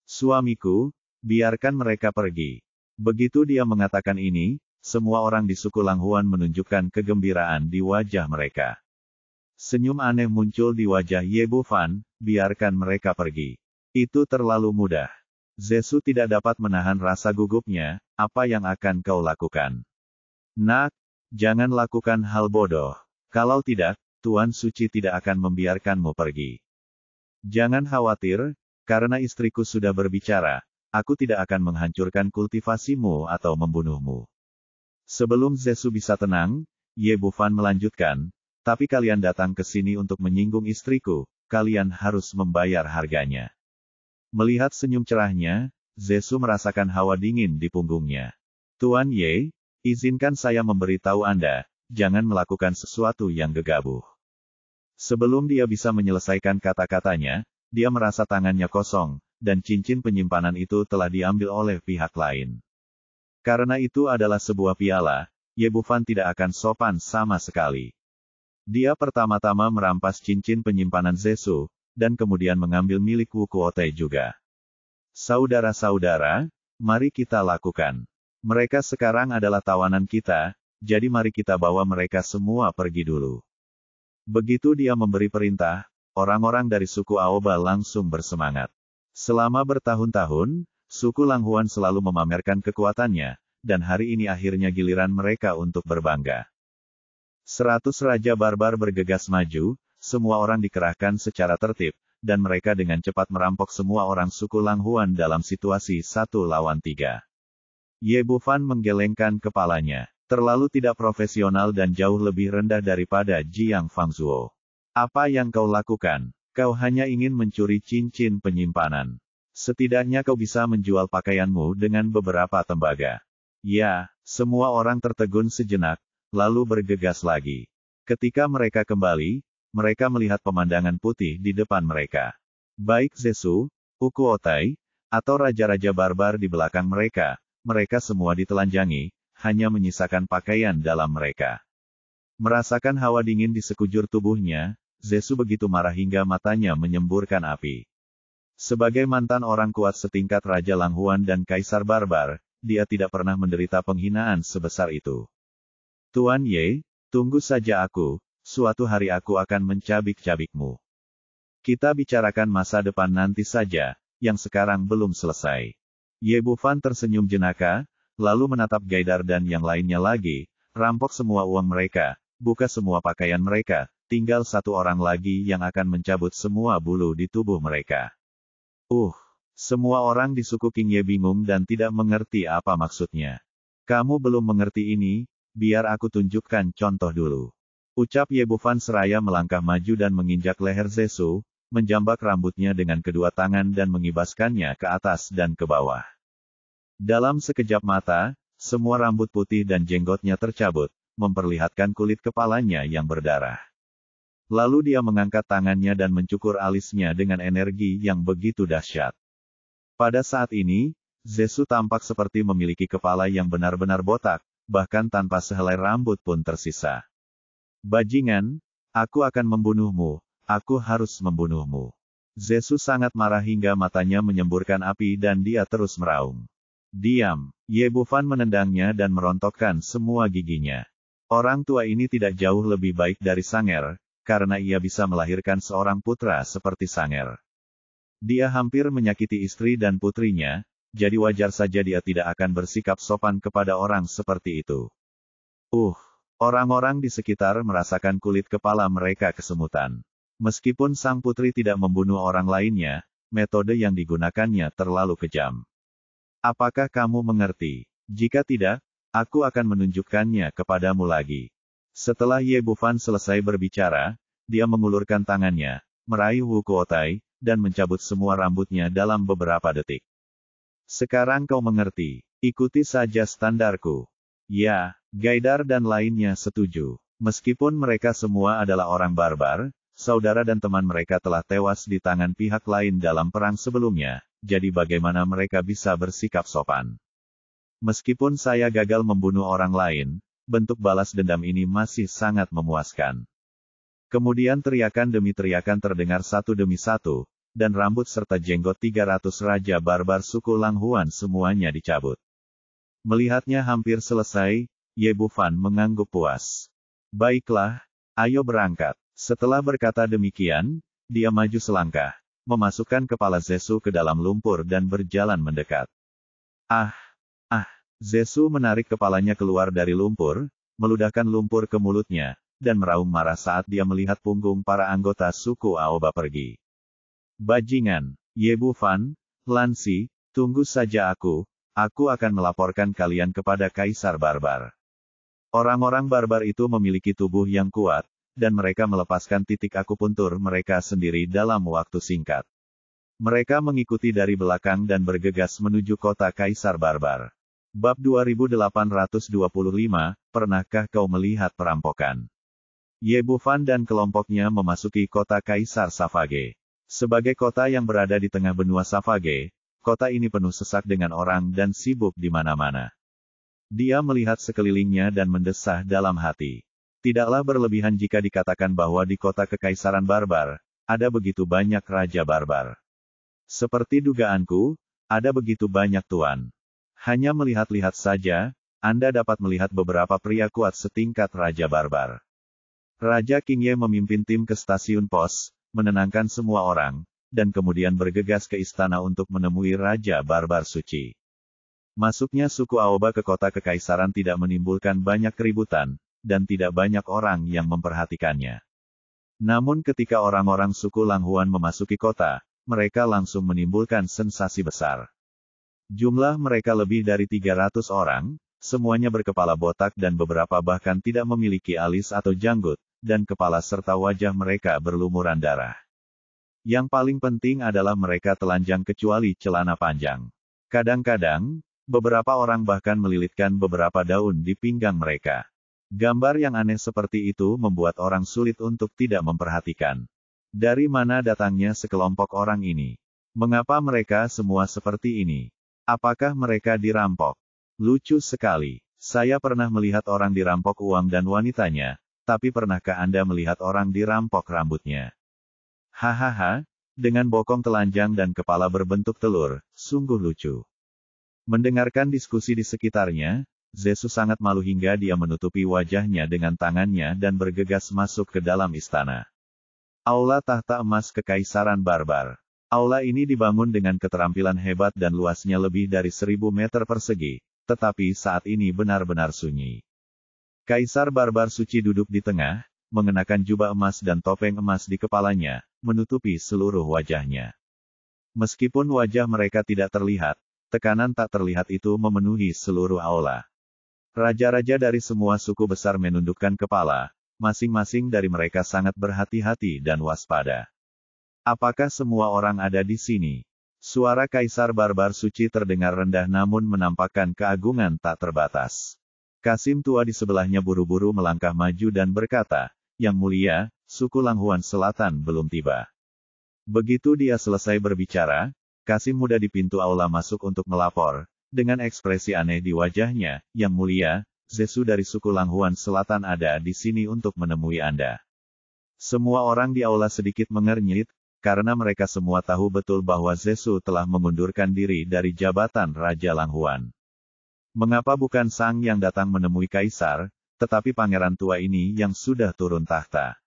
"Suamiku, biarkan mereka pergi." Begitu dia mengatakan ini, semua orang di suku Langhuan menunjukkan kegembiraan di wajah mereka. Senyum aneh muncul di wajah Ye Bufan, "Biarkan mereka pergi. Itu terlalu mudah." Zesu tidak dapat menahan rasa gugupnya, "Apa yang akan kau lakukan?" "Nak, jangan lakukan hal bodoh. Kalau tidak, Tuan Suci tidak akan membiarkanmu pergi." "Jangan khawatir, karena istriku sudah berbicara, aku tidak akan menghancurkan kultivasimu atau membunuhmu." Sebelum Zesu bisa tenang, Ye Bufan melanjutkan, "Tapi kalian datang ke sini untuk menyinggung istriku, kalian harus membayar harganya." Melihat senyum cerahnya, Zesu merasakan hawa dingin di punggungnya. "Tuan Ye, izinkan saya memberitahu Anda, jangan melakukan sesuatu yang gegabah." Sebelum dia bisa menyelesaikan kata-katanya, dia merasa tangannya kosong, dan cincin penyimpanan itu telah diambil oleh pihak lain. Karena itu adalah sebuah piala, Ye Bufan tidak akan sopan sama sekali. Dia pertama-tama merampas cincin penyimpanan Zesu, dan kemudian mengambil milik Wu Kuotai juga. "Saudara-saudara, mari kita lakukan. Mereka sekarang adalah tawanan kita, jadi mari kita bawa mereka semua pergi dulu." Begitu dia memberi perintah, orang-orang dari suku Aoba langsung bersemangat. Selama bertahun-tahun, suku Langhuan selalu memamerkan kekuatannya, dan hari ini akhirnya giliran mereka untuk berbangga. 100 raja barbar bergegas maju, semua orang dikerahkan secara tertib, dan mereka dengan cepat merampok semua orang suku Langhuan dalam situasi 1 lawan 3. Ye Bufan menggelengkan kepalanya. Terlalu tidak profesional dan jauh lebih rendah daripada Jiang Fangzuo. "Apa yang kau lakukan? Kau hanya ingin mencuri cincin penyimpanan. Setidaknya kau bisa menjual pakaianmu dengan beberapa tembaga." Ya, semua orang tertegun sejenak, lalu bergegas lagi. Ketika mereka kembali, mereka melihat pemandangan putih di depan mereka. Baik Zesu, Wu Kuotai, atau raja-raja barbar di belakang mereka, mereka semua ditelanjangi, hanya menyisakan pakaian dalam mereka. Merasakan hawa dingin di sekujur tubuhnya, Zesu begitu marah hingga matanya menyemburkan api. Sebagai mantan orang kuat setingkat Raja Langhuan dan Kaisar Barbar, dia tidak pernah menderita penghinaan sebesar itu. "Tuan Ye, tunggu saja aku, suatu hari aku akan mencabik-cabikmu. Kita bicarakan masa depan nanti saja, yang sekarang belum selesai." Ye Bufan tersenyum jenaka, lalu menatap Gaidar dan yang lainnya lagi, "Rampok semua uang mereka, buka semua pakaian mereka, tinggal satu orang lagi yang akan mencabut semua bulu di tubuh mereka." Semua orang di suku King Ye bingung dan tidak mengerti apa maksudnya. "Kamu belum mengerti ini, biar aku tunjukkan contoh dulu." Ucap Ye Bufan seraya melangkah maju dan menginjak leher Zesu, menjambak rambutnya dengan kedua tangan dan mengibaskannya ke atas dan ke bawah. Dalam sekejap mata, semua rambut putih dan jenggotnya tercabut, memperlihatkan kulit kepalanya yang berdarah. Lalu dia mengangkat tangannya dan mencukur alisnya dengan energi yang begitu dahsyat. Pada saat ini, Zesu tampak seperti memiliki kepala yang benar-benar botak, bahkan tanpa sehelai rambut pun tersisa. Bajingan, aku akan membunuhmu, aku harus membunuhmu. Zesu sangat marah hingga matanya menyemburkan api dan dia terus meraung. Diam, Ye Bufan menendangnya dan merontokkan semua giginya. Orang tua ini tidak jauh lebih baik dari Sanger, karena ia bisa melahirkan seorang putra seperti Sanger. Dia hampir menyakiti istri dan putrinya, jadi wajar saja dia tidak akan bersikap sopan kepada orang seperti itu. Orang-orang di sekitar merasakan kulit kepala mereka kesemutan. Meskipun sang putri tidak membunuh orang lainnya, metode yang digunakannya terlalu kejam. Apakah kamu mengerti? Jika tidak, aku akan menunjukkannya kepadamu lagi. Setelah Ye Bufan selesai berbicara, dia mengulurkan tangannya, meraih Wu Kuotai, dan mencabut semua rambutnya dalam beberapa detik. Sekarang kau mengerti, ikuti saja standarku. Ya, Gaidar dan lainnya setuju. Meskipun mereka semua adalah orang barbar, saudara dan teman mereka telah tewas di tangan pihak lain dalam perang sebelumnya, jadi bagaimana mereka bisa bersikap sopan? Meskipun saya gagal membunuh orang lain, bentuk balas dendam ini masih sangat memuaskan. Kemudian teriakan demi teriakan terdengar satu demi satu, dan rambut serta jenggot 300 raja barbar suku Lang Huan semuanya dicabut. Melihatnya hampir selesai, Ye Bufan mengangguk puas. Baiklah, ayo berangkat. Setelah berkata demikian, dia maju selangkah, memasukkan kepala Zesu ke dalam lumpur dan berjalan mendekat. Zesu menarik kepalanya keluar dari lumpur, meludahkan lumpur ke mulutnya, dan meraung marah saat dia melihat punggung para anggota suku Aoba pergi. Bajingan, Ye Bufan, Lansi, tunggu saja aku akan melaporkan kalian kepada Kaisar Barbar. Orang-orang barbar itu memiliki tubuh yang kuat, dan mereka melepaskan titik akupuntur mereka sendiri dalam waktu singkat. Mereka mengikuti dari belakang dan bergegas menuju kota Kaisar Barbar. Bab 2825, pernahkah kau melihat perampokan? Ye Bufan dan kelompoknya memasuki kota Kaisar Savage. Sebagai kota yang berada di tengah benua Savage, kota ini penuh sesak dengan orang dan sibuk di mana-mana. Dia melihat sekelilingnya dan mendesah dalam hati. Tidaklah berlebihan jika dikatakan bahwa di kota Kekaisaran Barbar, ada begitu banyak raja barbar. Seperti dugaanku, ada begitu banyak tuan. Hanya melihat-lihat saja, Anda dapat melihat beberapa pria kuat setingkat raja barbar. Raja Qingye memimpin tim ke stasiun pos, menenangkan semua orang, dan kemudian bergegas ke istana untuk menemui Raja Barbar Suci. Masuknya suku Aoba ke kota Kekaisaran tidak menimbulkan banyak keributan, dan tidak banyak orang yang memperhatikannya. Namun ketika orang-orang suku Lang Huan memasuki kota, mereka langsung menimbulkan sensasi besar. Jumlah mereka lebih dari 300 orang, semuanya berkepala botak dan beberapa bahkan tidak memiliki alis atau janggut, dan kepala serta wajah mereka berlumuran darah. Yang paling penting adalah mereka telanjang kecuali celana panjang. Kadang-kadang, beberapa orang bahkan melilitkan beberapa daun di pinggang mereka. Gambar yang aneh seperti itu membuat orang sulit untuk tidak memperhatikan. Dari mana datangnya sekelompok orang ini? Mengapa mereka semua seperti ini? Apakah mereka dirampok? Lucu sekali. Saya pernah melihat orang dirampok uang dan wanitanya, tapi pernahkah Anda melihat orang dirampok rambutnya? Hahaha, dengan bokong telanjang dan kepala berbentuk telur, sungguh lucu. Mendengarkan diskusi di sekitarnya, Zesu sangat malu hingga dia menutupi wajahnya dengan tangannya dan bergegas masuk ke dalam istana. Aula Tahta Emas Kekaisaran Barbar. Aula ini dibangun dengan keterampilan hebat dan luasnya lebih dari 1000 meter persegi, tetapi saat ini benar-benar sunyi. Kaisar Barbar Suci duduk di tengah, mengenakan jubah emas dan topeng emas di kepalanya, menutupi seluruh wajahnya. Meskipun wajah mereka tidak terlihat, tekanan tak terlihat itu memenuhi seluruh aula. Raja-raja dari semua suku besar menundukkan kepala, masing-masing dari mereka sangat berhati-hati dan waspada. Apakah semua orang ada di sini? Suara Kaisar Barbar Suci terdengar rendah namun menampakkan keagungan tak terbatas. Kasim tua di sebelahnya buru-buru melangkah maju dan berkata, "Yang mulia, suku Langhuan Selatan belum tiba." Begitu dia selesai berbicara, Kasim muda di pintu aula masuk untuk melapor. Dengan ekspresi aneh di wajahnya, "Yang mulia, Zesu dari suku Langhuan Selatan ada di sini untuk menemui Anda." Semua orang di aula sedikit mengernyit, karena mereka semua tahu betul bahwa Zesu telah mengundurkan diri dari jabatan Raja Langhuan. Mengapa bukan sang yang datang menemui Kaisar, tetapi pangeran tua ini yang sudah turun tahta?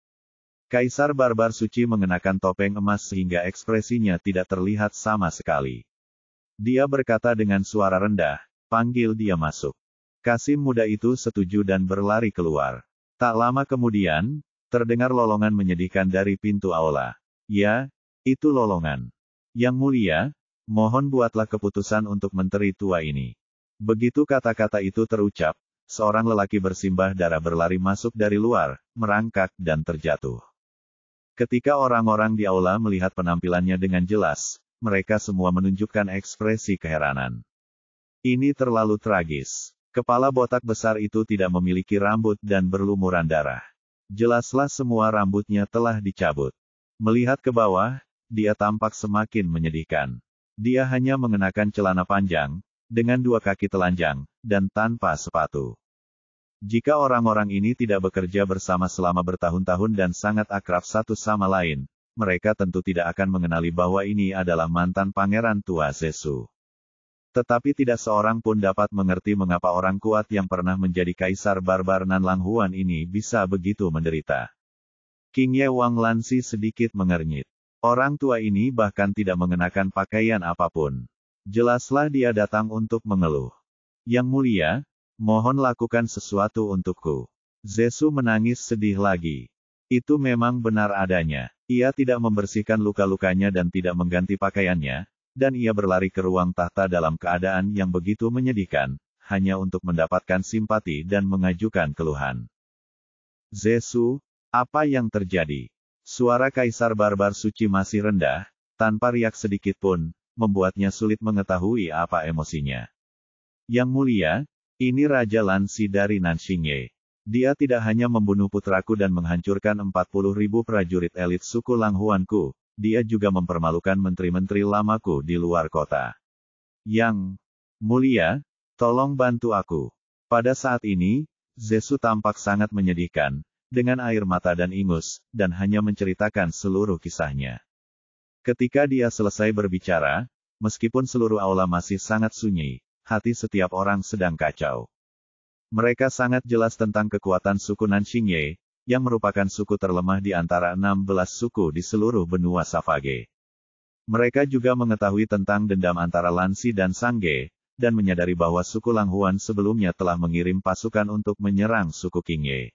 Kaisar Barbar Suci mengenakan topeng emas sehingga ekspresinya tidak terlihat sama sekali. Dia berkata dengan suara rendah, "Panggil dia masuk." Kasim muda itu setuju dan berlari keluar. Tak lama kemudian, terdengar lolongan menyedihkan dari pintu aula. "Ya, itu lolongan. Yang mulia, mohon buatlah keputusan untuk menteri tua ini." Begitu kata-kata itu terucap, seorang lelaki bersimbah darah berlari masuk dari luar, merangkak dan terjatuh. Ketika orang-orang di aula melihat penampilannya dengan jelas, mereka semua menunjukkan ekspresi keheranan. Ini terlalu tragis. Kepala botak besar itu tidak memiliki rambut dan berlumuran darah. Jelaslah semua rambutnya telah dicabut. Melihat ke bawah, dia tampak semakin menyedihkan. Dia hanya mengenakan celana panjang, dengan 2 kaki telanjang, dan tanpa sepatu. Jika orang-orang ini tidak bekerja bersama selama bertahun-tahun dan sangat akrab satu sama lain, mereka tentu tidak akan mengenali bahwa ini adalah mantan pangeran tua Zesu. Tetapi tidak seorang pun dapat mengerti mengapa orang kuat yang pernah menjadi Kaisar Barbar Nan Langhuan ini bisa begitu menderita. King Ye Wang Lansi sedikit mengernyit. Orang tua ini bahkan tidak mengenakan pakaian apapun. Jelaslah dia datang untuk mengeluh. "Yang mulia, mohon lakukan sesuatu untukku." Zesu menangis sedih lagi. Itu memang benar adanya. Ia tidak membersihkan luka-lukanya dan tidak mengganti pakaiannya, dan ia berlari ke ruang tahta dalam keadaan yang begitu menyedihkan, hanya untuk mendapatkan simpati dan mengajukan keluhan. "Zesu, apa yang terjadi?" Suara Kaisar Barbar Suci masih rendah, tanpa riak sedikit pun, membuatnya sulit mengetahui apa emosinya. "Yang mulia, ini Raja Lansi dari Nanxingye. Dia tidak hanya membunuh putraku dan menghancurkan 40.000 prajurit elit suku Langhuanku, dia juga mempermalukan menteri-menteri lamaku di luar kota. Yang mulia, tolong bantu aku." Pada saat ini, Zesu tampak sangat menyedihkan, dengan air mata dan ingus, dan hanya menceritakan seluruh kisahnya. Ketika dia selesai berbicara, meskipun seluruh aula masih sangat sunyi, hati setiap orang sedang kacau. Mereka sangat jelas tentang kekuatan suku Nanxingye, yang merupakan suku terlemah di antara 16 suku di seluruh benua Savage. Mereka juga mengetahui tentang dendam antara Lansi dan Sangge, dan menyadari bahwa suku Langhuan sebelumnya telah mengirim pasukan untuk menyerang suku Qingye.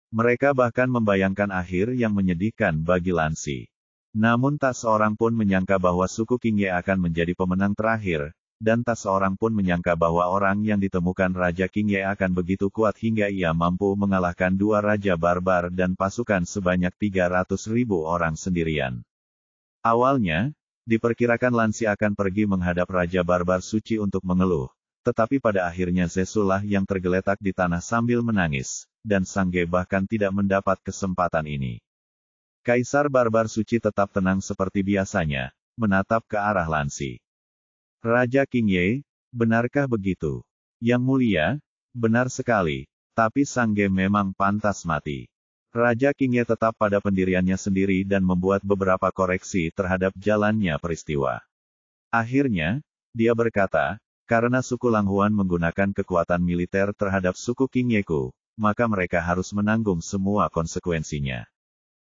Mereka bahkan membayangkan akhir yang menyedihkan bagi Lansi. Namun tak seorang pun menyangka bahwa suku Qingye akan menjadi pemenang terakhir, dan tak seorang pun menyangka bahwa orang yang ditemukan Raja Qingye akan begitu kuat hingga ia mampu mengalahkan 2 raja barbar dan pasukan sebanyak 300.000 orang sendirian. Awalnya, diperkirakan Lansi akan pergi menghadap Raja Barbar Suci untuk mengeluh, tetapi pada akhirnya Zesulah yang tergeletak di tanah sambil menangis, dan Sangge bahkan tidak mendapat kesempatan ini. Kaisar Barbar Suci tetap tenang seperti biasanya, menatap ke arah Lansi. "Raja Qingye, benarkah begitu?" "Yang mulia, benar sekali, tapi Sangge memang pantas mati." Raja Qingye tetap pada pendiriannya sendiri dan membuat beberapa koreksi terhadap jalannya peristiwa. Akhirnya, dia berkata, "Karena suku Langhuan menggunakan kekuatan militer terhadap suku Qingyeku, maka mereka harus menanggung semua konsekuensinya.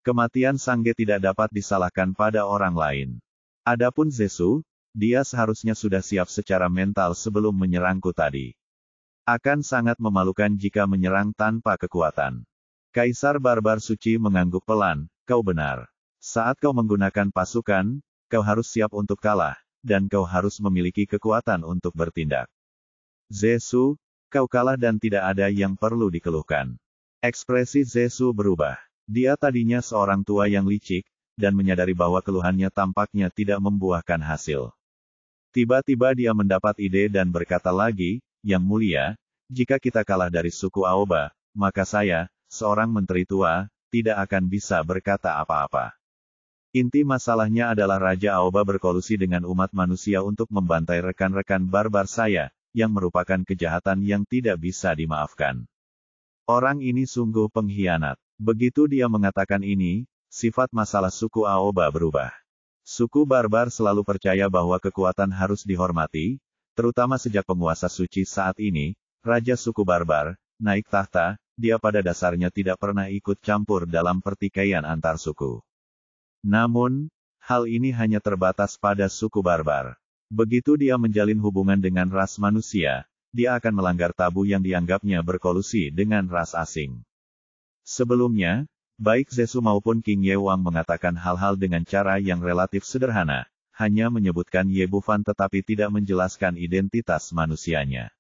Kematian Sangge tidak dapat disalahkan pada orang lain. Adapun Zesu, dia seharusnya sudah siap secara mental sebelum menyerangku tadi. Akan sangat memalukan jika menyerang tanpa kekuatan." Kaisar Barbar Suci mengangguk pelan, "Kau benar. Saat kau menggunakan pasukan, kau harus siap untuk kalah, dan kau harus memiliki kekuatan untuk bertindak. Zesu, kau kalah dan tidak ada yang perlu dikeluhkan." Ekspresi Zesu berubah. Dia tadinya seorang tua yang licik, dan menyadari bahwa keluhannya tampaknya tidak membuahkan hasil. Tiba-tiba dia mendapat ide dan berkata lagi, "Yang mulia, jika kita kalah dari suku Aoba, maka saya, seorang menteri tua, tidak akan bisa berkata apa-apa. Inti masalahnya adalah Raja Aoba berkolusi dengan umat manusia untuk membantai rekan-rekan barbar saya, yang merupakan kejahatan yang tidak bisa dimaafkan. Orang ini sungguh pengkhianat." Begitu dia mengatakan ini, sifat masalah suku Aoba berubah. Suku barbar selalu percaya bahwa kekuatan harus dihormati, terutama sejak penguasa suci saat ini, Raja suku barbar, naik tahta, dia pada dasarnya tidak pernah ikut campur dalam pertikaian antar suku. Namun, hal ini hanya terbatas pada suku barbar. Begitu dia menjalin hubungan dengan ras manusia, dia akan melanggar tabu yang dianggapnya berkolusi dengan ras asing. Sebelumnya, baik Zesu maupun King Ye Wang mengatakan hal-hal dengan cara yang relatif sederhana, hanya menyebutkan Ye Bufan tetapi tidak menjelaskan identitas manusianya.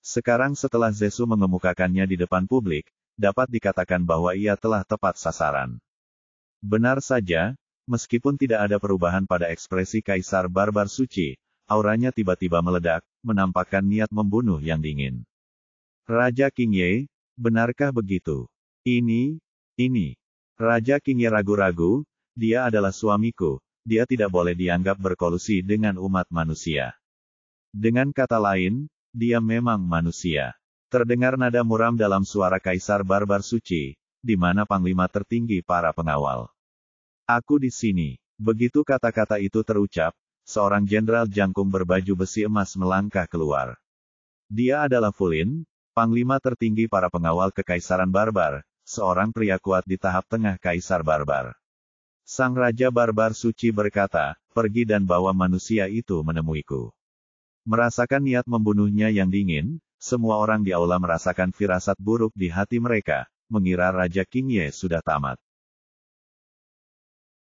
Sekarang setelah Zesu mengemukakannya di depan publik, dapat dikatakan bahwa ia telah tepat sasaran. Benar saja, meskipun tidak ada perubahan pada ekspresi Kaisar Barbar Suci, auranya tiba-tiba meledak, menampakkan niat membunuh yang dingin. "Raja King Ye, benarkah begitu?" Ini. Raja King Ye ragu-ragu, "Dia adalah suamiku, dia tidak boleh dianggap berkolusi dengan umat manusia. Dengan kata lain, dia memang manusia." Terdengar nada muram dalam suara Kaisar Barbar Suci, di mana panglima tertinggi para pengawal. "Aku di sini." Begitu kata-kata itu terucap, seorang jenderal jangkung berbaju besi emas melangkah keluar. Dia adalah Fulin, panglima tertinggi para pengawal Kekaisaran Barbar, seorang pria kuat di tahap tengah Kaisar Barbar. Sang Raja Barbar Suci berkata, "Pergi dan bawa manusia itu menemuiku." Merasakan niat membunuhnya yang dingin, semua orang di aula merasakan firasat buruk di hati mereka, mengira Raja King Ye sudah tamat.